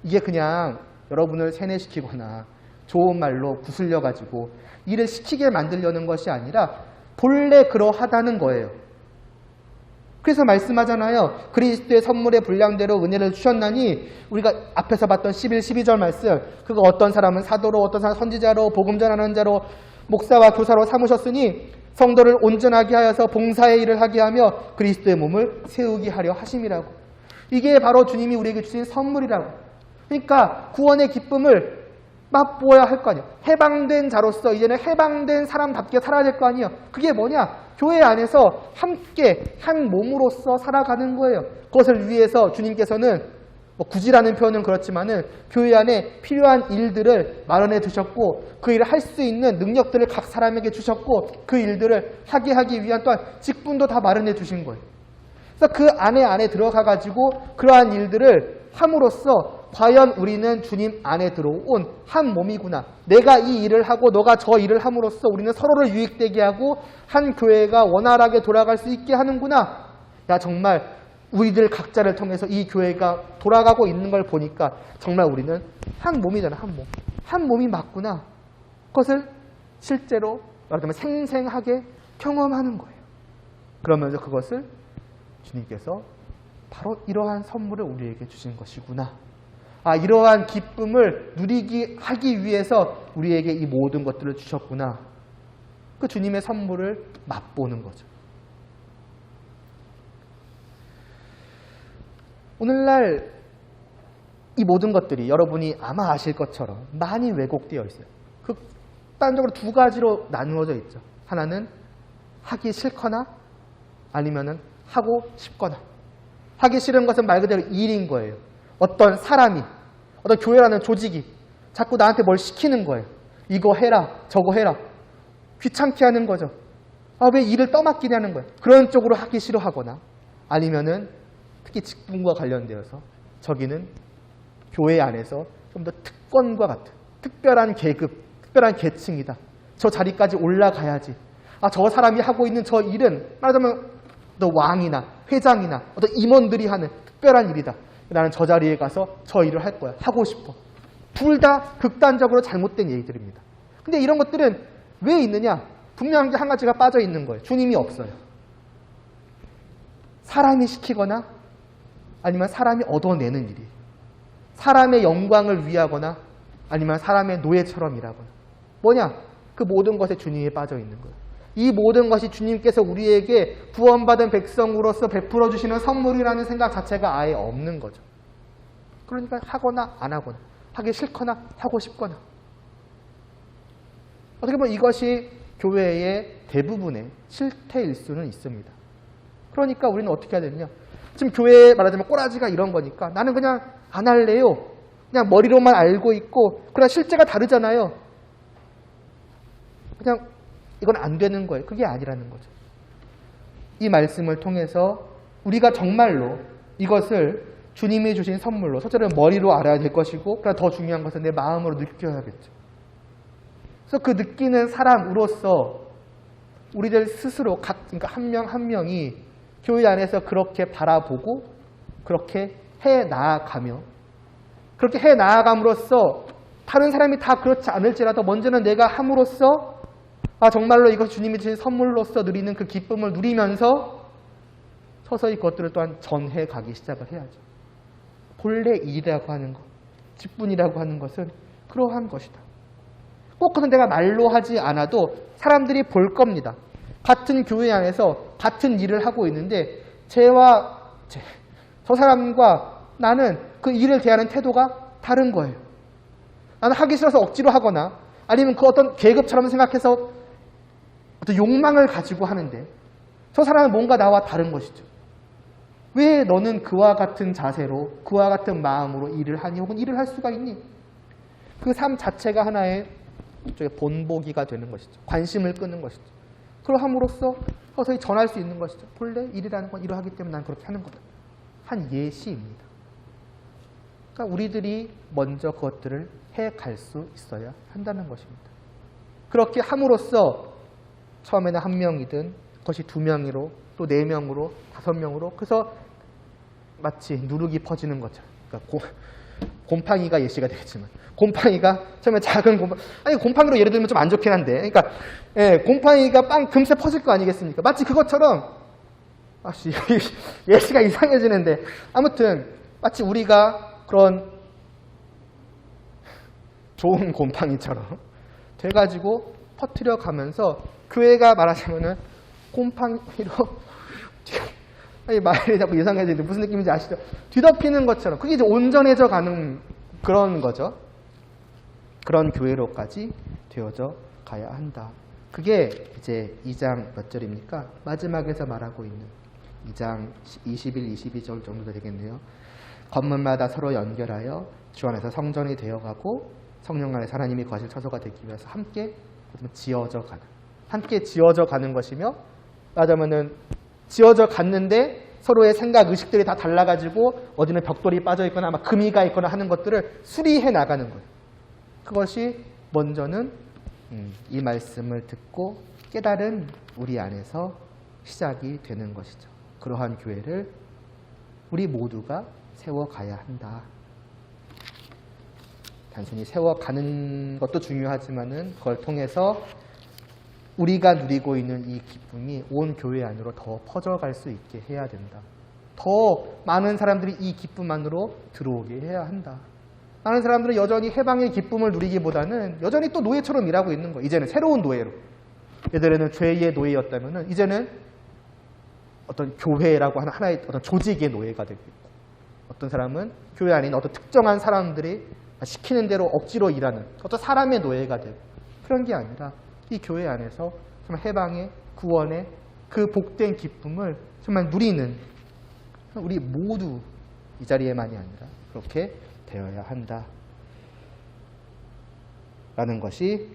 이게 그냥 여러분을 세뇌시키거나 좋은 말로 구슬려가지고 일을 시키게 만들려는 것이 아니라 본래 그러하다는 거예요. 그래서 말씀하잖아요. 그리스도의 선물의 분량대로 은혜를 주셨나니, 우리가 앞에서 봤던 11, 12절 말씀, 그거 어떤 사람은 사도로, 어떤 사람은 선지자로, 복음 전하는 자로, 목사와 교사로 삼으셨으니 성도를 온전하게 하여서 봉사의 일을 하게 하며 그리스도의 몸을 세우게 하려 하심이라고. 이게 바로 주님이 우리에게 주신 선물이라고. 그러니까 구원의 기쁨을 맛보아야 할 거 아니에요. 해방된 자로서 이제는 해방된 사람답게 살아야 될 거 아니에요. 그게 뭐냐? 교회 안에서 함께 한 몸으로서 살아가는 거예요. 그것을 위해서 주님께서는 뭐 굳이라는 표현은 그렇지만은 교회 안에 필요한 일들을 마련해 두셨고, 그 일을 할 수 있는 능력들을 각 사람에게 주셨고, 그 일들을 하기 위한 또한 직분도 다 마련해 주신 거예요. 그래서 그 안에 들어가가지고 그러한 일들을 함으로써 과연 우리는 주님 안에 들어온 한 몸이구나. 내가 이 일을 하고 너가 저 일을 함으로써 우리는 서로를 유익되게 하고 한 교회가 원활하게 돌아갈 수 있게 하는구나. 야, 정말 우리들 각자를 통해서 이 교회가 돌아가고 있는 걸 보니까 정말 우리는 한 몸이잖아. 한 몸. 한 몸이 맞구나. 그것을 실제로 말하자면 생생하게 경험하는 거예요. 그러면서 그것을 주님께서 바로 이러한 선물을 우리에게 주신 것이구나. 아, 이러한 기쁨을 하기 위해서 우리에게 이 모든 것들을 주셨구나. 그 주님의 선물을 맛보는 거죠. 오늘날 이 모든 것들이 여러분이 아마 아실 것처럼 많이 왜곡되어 있어요. 극단적으로 두 가지로 나누어져 있죠. 하나는 하기 싫거나 아니면은 하고 싶거나. 하기 싫은 것은 말 그대로 일인 거예요. 어떤 사람이, 어떤 교회라는 조직이 자꾸 나한테 뭘 시키는 거예요. 이거 해라, 저거 해라. 귀찮게 하는 거죠. 아, 왜 일을 떠맡기냐는 거예요. 그런 쪽으로 하기 싫어하거나, 아니면은 특히 직분과 관련되어서 저기는 교회 안에서 좀 더 특권과 같은 특별한 계급, 특별한 계층이다. 저 자리까지 올라가야지. 아, 저 사람이 하고 있는 저 일은 말하자면 또 왕이나 회장이나 어떤 임원들이 하는 특별한 일이다. 나는 저 자리에 가서 저 일을 할 거야. 하고 싶어. 둘 다 극단적으로 잘못된 얘기들입니다. 근데 이런 것들은 왜 있느냐? 분명한 게 한 가지가 빠져 있는 거예요. 주님이 없어요. 사람이 시키거나 아니면 사람이 얻어내는 일이, 사람의 영광을 위하거나 아니면 사람의 노예처럼 일하거나, 뭐냐? 그 모든 것에 주님이 빠져 있는 거예요. 이 모든 것이 주님께서 우리에게 구원받은 백성으로서 베풀어 주시는 선물이라는 생각 자체가 아예 없는 거죠. 그러니까 하거나 안 하거나, 하기 싫거나 하고 싶거나. 어떻게 보면 이것이 교회의 대부분의 실태일 수는 있습니다. 그러니까 우리는 어떻게 해야 되느냐? 지금 교회에 말하자면 꼬라지가 이런 거니까 나는 그냥 안 할래요. 그냥 머리로만 알고 있고, 그러나 실제가 다르잖아요. 그냥 이건 안 되는 거예요. 그게 아니라는 거죠. 이 말씀을 통해서 우리가 정말로 이것을 주님이 주신 선물로, 첫째는 머리로 알아야 될 것이고, 그러나 더 중요한 것은 내 마음으로 느껴야겠죠. 그래서 그 느끼는 사람으로서 우리들 스스로 그러니까 한 명 한 명이 교회 안에서 그렇게 바라보고 그렇게 해 나아가며, 그렇게 해 나아감으로써 다른 사람이 다 그렇지 않을지라도 먼저는 내가 함으로써 아, 정말로 이것 주님이 주신 선물로서 누리는 그 기쁨을 누리면서 서서히 그것들을 또한 전해 가기 시작을 해야죠. 본래 일이라고 하는 것, 직분이라고 하는 것은 그러한 것이다. 꼭 그건 내가 말로 하지 않아도 사람들이 볼 겁니다. 같은 교회 안에서 같은 일을 하고 있는데 저 사람과 나는 그 일을 대하는 태도가 다른 거예요. 나는 하기 싫어서 억지로 하거나 아니면 그 어떤 계급처럼 생각해서 어떤 욕망을 가지고 하는데 저 사람은 뭔가 나와 다른 것이죠. 왜 너는 그와 같은 자세로 그와 같은 마음으로 일을 하니 혹은 일을 할 수가 있니? 그 삶 자체가 하나의 본보기가 되는 것이죠. 관심을 끄는 것이죠. 그러함으로써 서서히 전할 수 있는 것이죠. 본래 일이라는 건 이러하기 때문에 난 그렇게 하는 거다. 한 예시입니다. 그러니까 우리들이 먼저 그것들을 해갈 수 있어야 한다는 것입니다. 그렇게 함으로써 처음에는 한 명이든 그것이 2명으로 또 4명으로 5명으로 그래서 마치 누룩이 퍼지는 것처럼 그러니까 곰팡이가 예시가 되겠지만 곰팡이가 처음에 작은 곰팡이로 예를 들면 좀 안 좋긴 한데 그러니까 곰팡이가 금세 퍼질 거 아니겠습니까? 마치 그것처럼 예시가 이상해지는데 아무튼 마치 우리가 그런 좋은 곰팡이처럼 돼가지고 퍼뜨려 가면서 교회가 말하자면은 곰팡이로 말이 자꾸 이상해지는데 무슨 느낌인지 아시죠? 뒤덮이는 것처럼 그게 이제 온전해져 가는 그런 거죠. 그런 교회로까지 되어져 가야 한다. 그게 이제 2장 몇 절입니까? 마지막에서 말하고 있는 2장 21, 22절 정도 되겠네요. 건물마다 서로 연결하여 주 안에서 성전이 되어가고 성령 안에 하나님이 거실 처소가 되기 위해서 함께 지어져 가는 것이며 말하자면은 지어져 갔는데 서로의 생각, 의식들이 다 달라가지고 어디는 벽돌이 빠져 있거나 막 금이가 있거나 하는 것들을 수리해 나가는 거예요. 그것이 먼저는 이 말씀을 듣고 깨달은 우리 안에서 시작이 되는 것이죠. 그러한 교회를 우리 모두가 세워가야 한다. 단순히 세워가는 것도 중요하지만은 그걸 통해서 우리가 누리고 있는 이 기쁨이 온 교회 안으로 더 퍼져갈 수 있게 해야 된다. 더 많은 사람들이 이 기쁨 안으로 들어오게 해야 한다. 많은 사람들은 여전히 해방의 기쁨을 누리기보다는 여전히 또 노예처럼 일하고 있는 거예요. 이제는 새로운 노예로. 예전에는 죄의 노예였다면은 이제는 어떤 교회라고 하는 하나의 어떤 조직의 노예가 되고 있고 어떤 사람은 교회 안에 있는 어떤 특정한 사람들이 시키는 대로 억지로 일하는 어떤 사람의 노예가 되고 그런 게 아니라 이 교회 안에서 정말 해방의 구원의 그 복된 기쁨을 정말 누리는 우리 모두 이 자리에만이 아니라 그렇게 되어야 한다. 라는 것이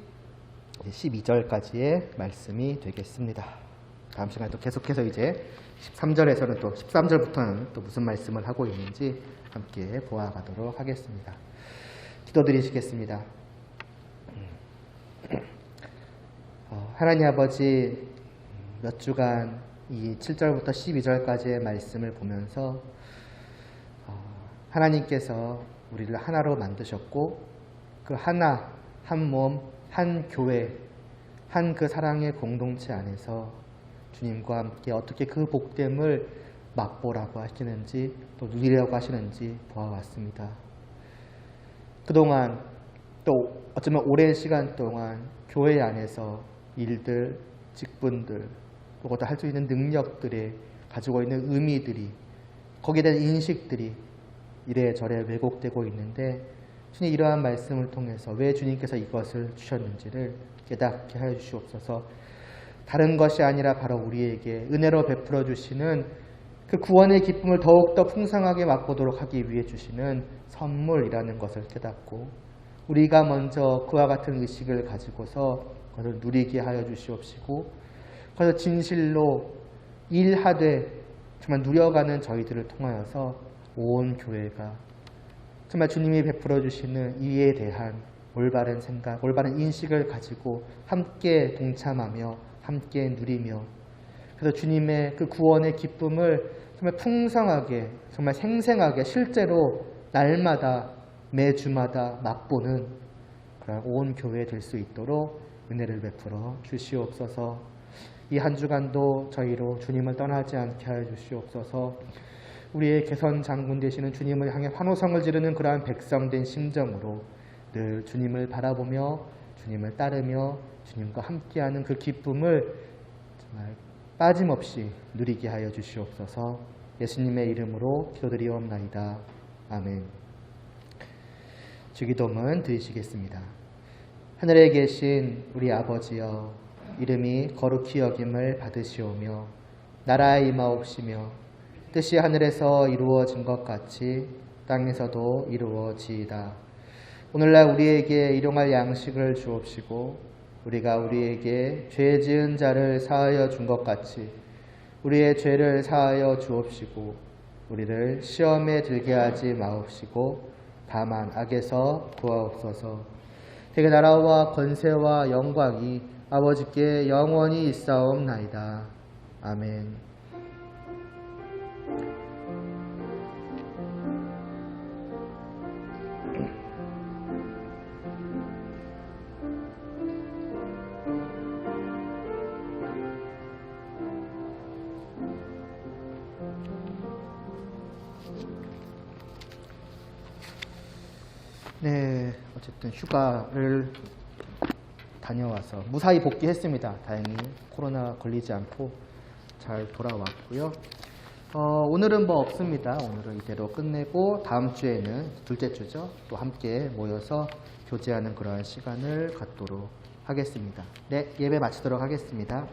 12절까지의 말씀이 되겠습니다. 다음 시간에 또 계속해서 이제 13절에서는 또 13절부터는 또 무슨 말씀을 하고 있는지 함께 보아가도록 하겠습니다. 기도드리시겠습니다. 하나님 아버지, 몇 주간 이 7절부터 12절까지의 말씀을 보면서 하나님께서 우리를 하나로 만드셨고 그 하나, 한 몸, 한 교회, 한 그 사랑의 공동체 안에서 주님과 함께 어떻게 그 복됨을 맛보라고 하시는지 또 누리려고 하시는지 보아왔습니다. 그동안 또 어쩌면 오랜 시간 동안 교회 안에서 일들, 직분들, 그것도 할 수 있는 능력들에 가지고 있는 의미들이 거기에 대한 인식들이 이래저래 왜곡되고 있는데 주님 이러한 말씀을 통해서 왜 주님께서 이것을 주셨는지를 깨닫게 하여 주시옵소서. 다른 것이 아니라 바로 우리에게 은혜로 베풀어 주시는 그 구원의 기쁨을 더욱더 풍성하게 맛보도록 하기 위해 주시는 선물이라는 것을 깨닫고 우리가 먼저 그와 같은 의식을 가지고서 그것을 누리게 하여 주시옵시고 그래서 진실로 일하되 정말 누려가는 저희들을 통하여서 온 교회가 정말 주님이 베풀어 주시는 이에 대한 올바른 생각, 올바른 인식을 가지고 함께 동참하며 함께 누리며 그래서 주님의 그 구원의 기쁨을 정말 풍성하게 정말 생생하게 실제로 날마다 매주마다 맛보는 그런 온 교회 될 수 있도록 은혜를 베풀어 주시옵소서. 이 한 주간도 저희로 주님을 떠나지 않게 하여 주시옵소서. 우리의 개선 장군 되시는 주님을 향해 환호성을 지르는 그러한 백성된 심정으로 늘 주님을 바라보며 주님을 따르며 주님과 함께하는 그 기쁨을 정말 빠짐없이 누리게 하여 주시옵소서. 예수님의 이름으로 기도드리옵나이다. 아멘. 주기도문 드리시겠습니다. 하늘에 계신 우리 아버지여, 이름이 거룩히 여김을 받으시오며 나라에 임하옵시며 뜻이 하늘에서 이루어진 것 같이 땅에서도 이루어지이다. 오늘날 우리에게 일용할 양식을 주옵시고 우리가 우리에게 죄 지은 자를 사하여 준 것 같이 우리의 죄를 사하여 주옵시고 우리를 시험에 들게 하지 마옵시고 다만 악에서 구하옵소서. 되게 나라와 권세와 영광이 아버지께 영원히 있사옵나이다. 아멘. 네, 어쨌든 휴가를 다녀와서 무사히 복귀했습니다. 다행히 코로나 걸리지 않고 잘 돌아왔고요. 오늘은 뭐 없습니다. 오늘은 이대로 끝내고 다음 주에는 둘째 주죠. 또 함께 모여서 교제하는 그러한 시간을 갖도록 하겠습니다. 네, 예배 마치도록 하겠습니다.